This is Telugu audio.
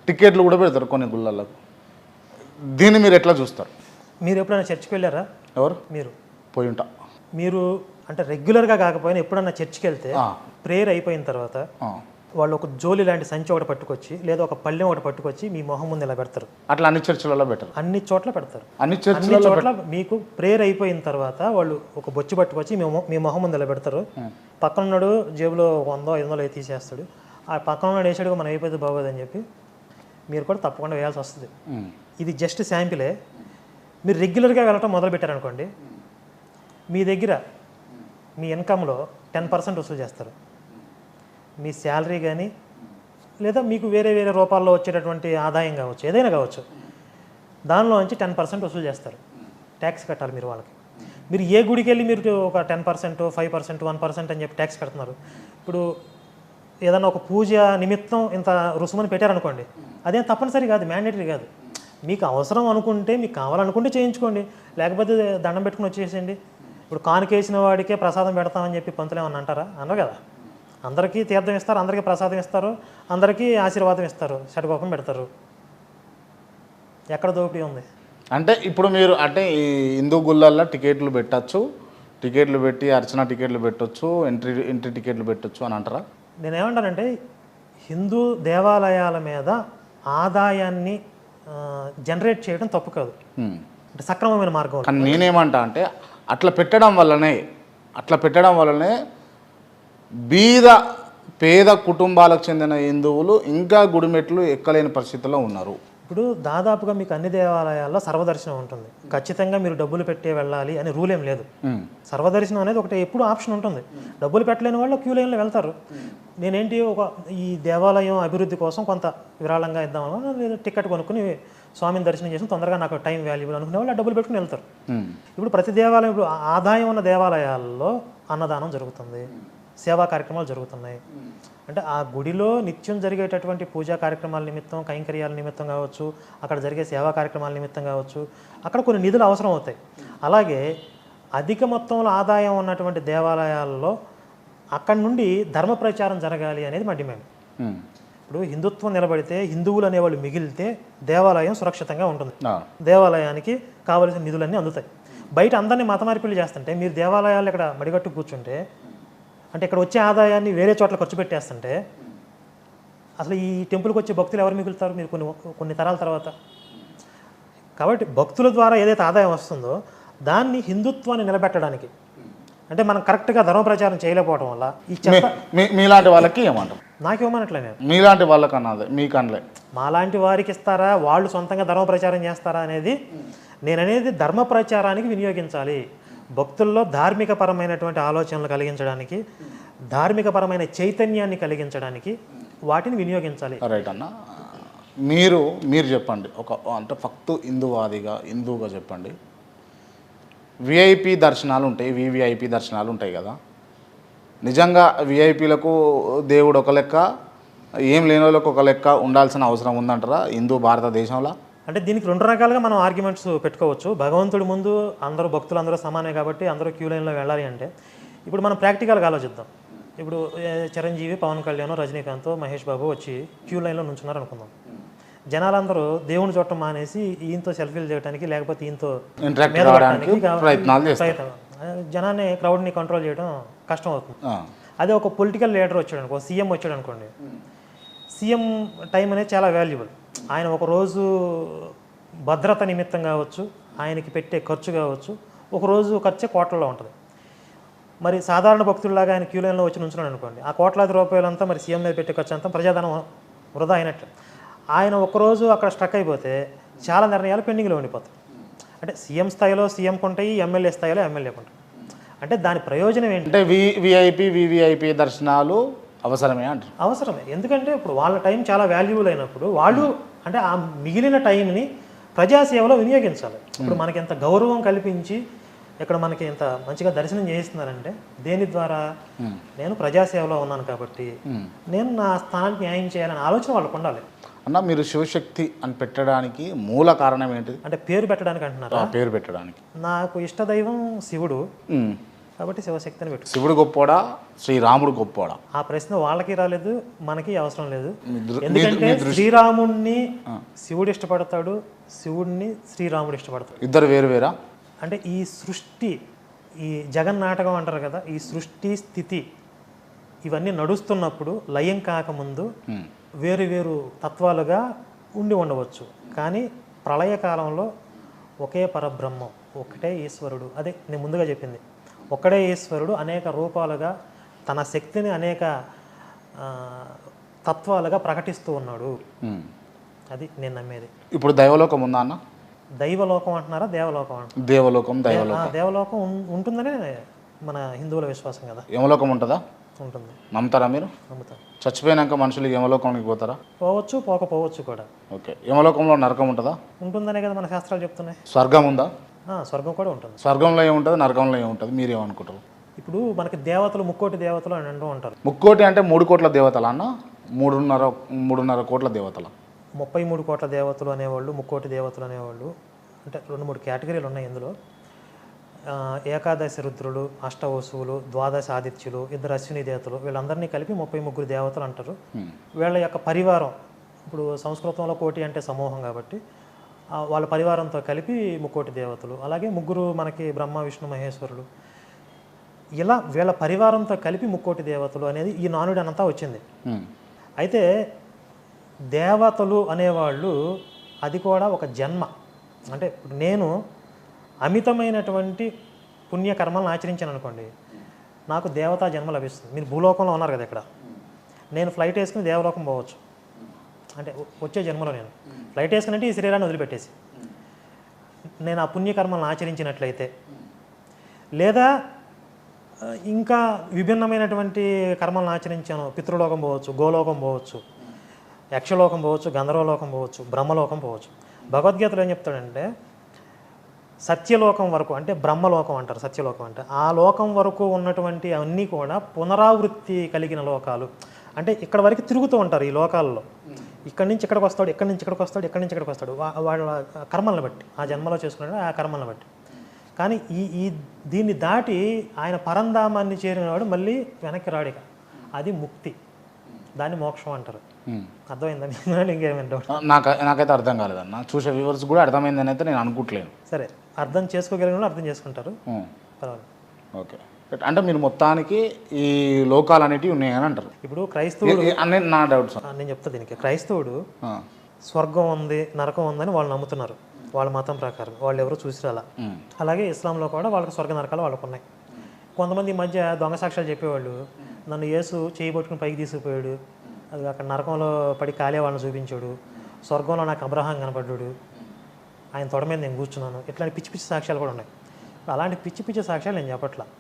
టికెట్లు కూడా పెడతారు కొన్ని గుళ్ళలకు. దీన్ని మీరు ఎట్లా చూస్తారు? మీరు ఎప్పుడైనా చర్చికి వెళ్ళారా? ఎవరు? మీరు పోయి ఉంటా. మీరు అంటే రెగ్యులర్గా కాకపోయినా ఎప్పుడన్నా చర్చికి వెళ్తే ప్రేయర్ అయిపోయిన తర్వాత వాళ్ళు ఒక జోలి లాంటి సంచి ఒకటి పట్టుకొచ్చి లేదా ఒక పళ్ళెం ఒకటి పట్టుకొచ్చి మీ మొహం ముందు ఇలా పెడతారు. అట్లా అన్ని చర్చిలలో పెట్టరు, అన్ని చోట్ల పెడతారు. అన్ని అన్ని చోట్ల మీకు ప్రేయర్ అయిపోయిన తర్వాత వాళ్ళు ఒక బొచ్చు పట్టుకొచ్చి మీ మొహం ముందు ఇలా పెడతారు. పక్కన ఉన్నాడు జేబులో 100-500 అయితే తీసేస్తాడు. ఆ పక్కన ఉన్నాడు వేసాడు మనం అయిపోతే బాగోదని చెప్పి మీరు కూడా తప్పకుండా వేయాల్సి వస్తుంది. ఇది జస్ట్ శాంపిలే. మీరు రెగ్యులర్గా వెళ్ళటం మొదలు పెట్టారనుకోండి, మీ దగ్గర మీ ఇన్కంలో 10% వసూలు చేస్తారు. మీ శాలరీ కానీ లేదా మీకు వేరే వేరే రూపాల్లో వచ్చేటటువంటి ఆదాయం కావచ్చు, ఏదైనా కావచ్చు, దానిలో నుంచి 10% వసూలు చేస్తారు. ట్యాక్స్ కట్టాలి మీరు వాళ్ళకి. మీరు ఏ గుడికి వెళ్ళి మీరు ఒక 10%, 5%, 1% అని చెప్పి ట్యాక్స్ కడుతున్నారు. ఇప్పుడు ఏదన్నా ఒక పూజ నిమిత్తం ఇంత రుసుమని పెట్టారనుకోండి, అదేం తప్పనిసరి కాదు, మ్యాండేటరీ కాదు. మీకు అవసరం అనుకుంటే, మీకు కావాలనుకుంటే చేయించుకోండి, లేకపోతే దండం పెట్టుకుని వచ్చేసేయండి. ఇప్పుడు కానుకేసిన వాడికే ప్రసాదం పెడతామని చెప్పి పంతులు ఏమన్నా అంటారా? అన్నారు కదా. అందరికీ తీర్థం ఇస్తారు, అందరికీ ప్రసాదం ఇస్తారు, అందరికీ ఆశీర్వాదం ఇస్తారు, షడ్గోపం పెడతారు. ఎక్కడ దోపిడీ ఉంది? అంటే ఇప్పుడు మీరు అంటే ఈ హిందూ గుళ్ళల్లో టికెట్లు పెట్టచ్చు, టికెట్లు పెట్టి అర్చన టికెట్లు పెట్టచ్చు, ఎంట్రీ టికెట్లు పెట్టచ్చు అని అంటారా? నేనేమంటానంటే హిందూ దేవాలయాల మీద ఆదాయాన్ని జనరేట్ చేయడం తప్పు కాదు, అంటే సక్రమమైన మార్గం. కానీ నేనేమంటా అంటే అట్లా పెట్టడం వల్లనే పేద కుటుంబాలకు చెందిన హిందువులు ఇంకా గుడిమెట్లు ఎక్కలేని పరిస్థితుల్లో ఉన్నారు. ఇప్పుడు దాదాపుగా మీకు అన్ని దేవాలయాల్లో సర్వదర్శనం ఉంటుంది. ఖచ్చితంగా మీరు డబ్బులు పెట్టే వెళ్ళాలి అని రూల్ ఏం లేదు. సర్వదర్శనం అనేది ఒకటి ఎప్పుడు ఆప్షన్ ఉంటుంది. డబ్బులు పెట్టలేని వాళ్ళు క్యూ లైన్లో వెళ్తారు. నేనేంటి ఈ దేవాలయం అభివృద్ధి కోసం కొంత విరాళంగా ఇద్దామని లేదా టికెట్ కొనుక్కుని స్వామిని దర్శనం చేసి తొందరగా నాకు టైం వాల్యూబుల్ అనుకునే వాళ్ళు డబ్బులు పెట్టుకుని వెళ్తారు. ఇప్పుడు ప్రతి దేవాలయం, ఇప్పుడు ఆదాయం ఉన్న దేవాలయాల్లో అన్నదానం జరుగుతుంది, సేవా కార్యక్రమాలు జరుగుతున్నాయి. అంటే ఆ గుడిలో నిత్యం జరిగేటటువంటి పూజా కార్యక్రమాల నిమిత్తం, కైంకర్యాల నిమిత్తం కావచ్చు, అక్కడ జరిగే సేవా కార్యక్రమాల నిమిత్తం కావచ్చు, అక్కడ కొన్ని నిధులు అవసరం అవుతాయి. అలాగే అధిక మొత్తంలో ఆదాయం ఉన్నటువంటి దేవాలయాల్లో అక్కడి నుండి ధర్మ ప్రచారం జరగాలి అనేది మా డిమాండ్. ఇప్పుడు హిందుత్వం నిలబడితే, హిందువులు అనేవాళ్ళు మిగిలితే దేవాలయం సురక్షితంగా ఉంటుంది, దేవాలయానికి కావలసిన నిధులన్నీ అందుతాయి. బయట అందరినీ మత మార్పిడి చేస్తుంటే మీరు దేవాలయాలు ఇక్కడ మడిగట్టు కూర్చుంటే, అంటే ఇక్కడ వచ్చే ఆదాయాన్ని వేరే చోట్ల ఖర్చు పెట్టేస్తుంటే అసలు ఈ టెంపుల్కి వచ్చే భక్తులు ఎవరు మిగులుతారు మీరు కొన్ని తరాల తర్వాత? కాబట్టి భక్తుల ద్వారా ఏదైతే ఆదాయం వస్తుందో దాన్ని హిందుత్వాన్ని నిలబెట్టడానికి, అంటే మనం కరెక్ట్గా ధర్మ ప్రచారం చేయలేకపోవడం వల్ల ఈ మీలాంటి వాళ్ళకి ఏమంటారు? నాకేమనట్లే, నేను మీలాంటి వాళ్ళకన్నా మీకనలే, మాలాంటి వారికి ఇస్తారా, వాళ్ళు సొంతంగా ధర్మ ప్రచారం చేస్తారా అనేది నేననేది ధర్మ ప్రచారానికి వినియోగించాలి. భక్తుల్లో ధార్మికపరమైనటువంటి ఆలోచనలు కలిగించడానికి, ధార్మికపరమైన చైతన్యాన్ని కలిగించడానికి వాటిని వినియోగించాలి. రైట్ అన్న. మీరు చెప్పండి, అంటే ఫక్తు హిందువుగా చెప్పండి. విఐపి దర్శనాలు ఉంటాయి, వివిఐపి దర్శనాలు ఉంటాయి కదా. నిజంగా విఐపీలకు దేవుడు ఒక లెక్క, ఏం లేని వాళ్ళకు ఒక లెక్క ఉండాల్సిన అవసరం ఉందంటారా భారతదేశంలో? అంటే దీనికి 2 రకాలుగా మనం ఆర్గ్యుమెంట్స్ పెట్టుకోవచ్చు. భగవంతుడి ముందు అందరూ భక్తులు అందరూ సమానమే కాబట్టి అందరూ క్యూ లైన్లో వెళ్ళాలి అంటే, ఇప్పుడు మనం ప్రాక్టికల్గా ఆలోచిద్దాం. ఇప్పుడు చిరంజీవి, పవన్ కళ్యాణ్, రజనీకాంత్, మహేష్ బాబు వచ్చి క్యూ లైన్లో నుంచున్నారు అనుకుందాం. జనాలందరూ దేవుని చూడటం మానేసి ఈయనతో సెల్ఫీలు చేయడానికి, లేకపోతే ఈయనతో జనాన్ని క్రౌడ్ని కంట్రోల్ చేయడం కష్టం అవుతుంది. అదే ఒక పొలిటికల్ లీడర్ వచ్చాడు అనుకో, సీఎం వచ్చాడు అనుకోండి, సీఎం టైం అనేది చాలా వాల్యుబుల్. ఆయన ఒకరోజు భద్రత నిమిత్తం కావచ్చు, ఆయనకి పెట్టే ఖర్చు కావచ్చు, ఒకరోజు ఖర్చే కోట్లలో ఉంటుంది. మరి సాధారణ భక్తుల్లాగా ఆయన క్యూ లైన్లో వచ్చి నుంచున్నాడు అనుకోండి, ఆ కోట్లాది రూపాయలంతా మరి సీఎం మీద పెట్టే ఖర్చు అంతా ప్రజాధనం వృధా అయినట్లు. ఆయన ఒకరోజు అక్కడ స్ట్రక్ అయిపోతే చాలా నిర్ణయాలు పెండింగ్లో ఉండిపోతాయి. అంటే సీఎం స్థాయిలో సీఎంకు ఉంటాయి, ఎమ్మెల్యే స్థాయిలో ఎమ్మెల్యేకు ఉంటాయి. అంటే దాని ప్రయోజనం ఏంటి? అంటే వివిఐపి దర్శనాలు అవసరమే అంటారు? అవసరమే. ఎందుకంటే ఇప్పుడు వాళ్ళ టైం చాలా వాల్యుబుల్ అయినప్పుడు వాళ్ళు అంటే ఆ మిగిలిన టైంని ప్రజాసేవలో వినియోగించాలి. ఇప్పుడు మనకి ఎంత గౌరవం కల్పించి ఇక్కడ మనకి ఎంత మంచిగా దర్శనం చేయిస్తున్నారంటే దేని ద్వారా? నేను ప్రజాసేవలో ఉన్నాను కాబట్టి నేను నా స్థానానికి న్యాయం చేయాలనే ఆలోచన వాళ్ళకు ఉండాలి. అన్న, మీరు శివశక్తి అని పెట్టడానికి మూల కారణం ఏంటిది? అంటే పేరు పెట్టడానికి అంటున్నారా? పేరు పెట్టడానికి నాకు ఇష్టదైవం శివుడు. కాబట్టి శివశక్తి అని పెట్టుకో. శివుడు గొప్పోడా శ్రీరాముడు గొప్పోడా? ఆ ప్రశ్న వాళ్ళకి రాలేదు, మనకి అవసరం లేదు. మీ దృ- ఎందుకంటే శ్రీరాముడిని శివుడు ఇష్టపడతాడు, శివుడిని శ్రీరాముడు ఇష్టపడతాడు. ఇద్దరు వేరు వేరా? అంటే ఈ సృష్టి, ఈ జగన్నాటకం అంటారు కదా, ఈ సృష్టి స్థితి ఇవన్నీ నడుస్తున్నప్పుడు లయం కాకముందు వేరు వేరు తత్వాలుగా ఉండి ఉండవచ్చు. కానీ ప్రళయకాలంలో ఒకే పరబ్రహ్మం, ఒకటే ఈశ్వరుడు. అదే నేను ముందుగా చెప్పింది, ఒక్కడే ఈశ్వరుడు అనేక రూపాలుగా తన శక్తిని అనేక తత్వాలుగా ప్రకటిస్తూ ఉన్నాడు. అది నేను నమ్మేది. ఇప్పుడు దైవలోకం ఉందా అన్న? దైవలోకం అంటున్నారా, దేవలోకం అంటున్నారా? దేవలోకం, దైవలోకం. దేవలోకం ఉంటుందనే మన హిందువుల విశ్వాసం కదా. యమలోకం ఉంటుందా? ఉంటుంది. నమ్ముతారా మీరు? నమ్ముతాను. చచ్చిపోయినాక మనుషులు యమలోకానికి పోతారా? పోవచ్చు, పోకపోవచ్చు కూడా. ఓకే. యమలోకంలో నరకం ఉంటుందా? ఉంటుందనే కదా మన శాస్త్రాలు చెప్తున్నాయి. స్వర్గం ఉందా? స్వర్గం కూడా ఉంటుంది. స్వర్గంలో ఏముంటుంది, నరకంలో ఏముంటుంది, మీరేమనుకుంటారు? ఇప్పుడు మనకి దేవతలు, ముక్కోటి దేవతలు అని అంటూ ఉంటారు. ముక్కోటి అంటే 3 కోట్ల దేవతల అన్న? 3.5 కోట్ల దేవతల? 33 కోట్ల దేవతలు అనేవాళ్ళు, ముక్కోటి దేవతలు అనేవాళ్ళు. అంటే 2-3 కేటగిరీలు ఉన్నాయి ఇందులో. ఏకాదశి రుద్రులు, అష్టవసువులు, ద్వాదశ ఆదిత్యులు, 2 అశ్విని దేవతలు, వీళ్ళందరినీ కలిపి 33 దేవతలు అంటారు. వీళ్ళ యొక్క పరివారం, ఇప్పుడు సంస్కృతంలో కోటి అంటే సమూహం కాబట్టి వాళ్ళ పరివారంతో కలిపి ముక్కోటి దేవతలు. అలాగే 3 మనకి బ్రహ్మ, విష్ణు, మహేశ్వరులు. ఇలా వీళ్ళ పరివారంతో కలిపి ముక్కోటి దేవతలు అనేది ఈ నానుడి అనంతా వచ్చింది. అయితే దేవతలు అనేవాళ్ళు అది కూడా ఒక జన్మ. అంటే ఇప్పుడు నేను అమితమైనటువంటి పుణ్యకర్మలను ఆచరించాను అనుకోండి, నాకు దేవతా జన్మ లభిస్తుంది. మీరు భూలోకంలో ఉన్నారు కదా, ఇక్కడ నేను ఫ్లైట్ వేసుకుని దేవలోకం పోవచ్చు. అంటే వచ్చే జన్మలో నేను ఫ్లైట్ వేసుకుని ఈ శరీరాన్ని వదిలిపెట్టేసి నేను ఆ పుణ్యకర్మలను ఆచరించినట్లయితే, లేదా ఇంకా విభిన్నమైనటువంటి కర్మలను ఆచరించాను, పితృలోకం పోవచ్చు, గోలోకం పోవచ్చు, యక్షలోకం పోవచ్చు, గంధర్వలోకం పోవచ్చు, బ్రహ్మలోకం పోవచ్చు. భగవద్గీతలో ఏం చెప్తాడంటే సత్యలోకం వరకు, అంటే బ్రహ్మలోకం అంటారు, సత్యలోకం అంటే ఆ లోకం వరకు ఉన్నటువంటి అన్నీ కూడా పునరావృత్తి కలిగిన లోకాలు. అంటే ఇక్కడ వరకు తిరుగుతూ ఉంటారు ఈ లోకాల్లో. ఇక్కడి నుంచి ఇక్కడికి వస్తాడు, ఇక్కడి నుంచి ఇక్కడికి వస్తాడు, ఇక్కడి నుంచి ఇక్కడికి వస్తాడు, వాళ్ళ కర్మలను బట్టి, ఆ జన్మలో చేసుకున్నాడు ఆ కర్మలను బట్టి. కానీ ఈ దీన్ని దాటి ఆయన పరంధామాన్ని చేరినవాడు మళ్ళీ వెనక్కి రాడు. ఇక అది ముక్తి, దాన్ని మోక్షం అంటారు. అర్థమైందని ఇంకేమైనా నాకైతే అర్థం కాలేదన్న. చూసే వ్యూవర్స్ కూడా అర్థమైందని అయితే నేను అనుకుంటలేను. సరే, అర్థం చేసుకోగలిగిన అర్థం చేసుకుంటారు, పర్వాలేదు. ఓకే. అంటే మీరు మొత్తానికి ఈ లోకాలు అనేటివి ఉన్నాయని అంటారు. ఇప్పుడు క్రైస్తవుడు, నా డౌట్ నేను చెప్తా దీనికి. క్రైస్తవుడు స్వర్గం ఉంది, నరకం ఉందని వాళ్ళు నమ్ముతున్నారు, వాళ్ళ మతం ప్రకారం. వాళ్ళు ఎవరు చూసి రాలా. అలాగే ఇస్లాంలో కూడా వాళ్ళకి స్వర్గ నరకాలు వాళ్ళకు ఉన్నాయి. కొంతమంది ఈ మధ్య దొంగ సాక్ష్యాలు చెప్పేవాళ్ళు, నన్ను యేసు చేయి పట్టుకుని పైకి తీసుకుపోయాడు, అది అక్కడ నరకంలో పడి కాలే వాళ్ళని చూపించాడు, స్వర్గంలో నాకు అబ్రహాం కనపడ్డాడు, ఆయన తొడ మీద నేను కూర్చున్నాను, ఇట్లాంటి పిచ్చి పిచ్చి సాక్ష్యాలు కూడా ఉన్నాయి. అలాంటి పిచ్చి పిచ్చి సాక్ష్యాలు నేను చెప్పట్లా.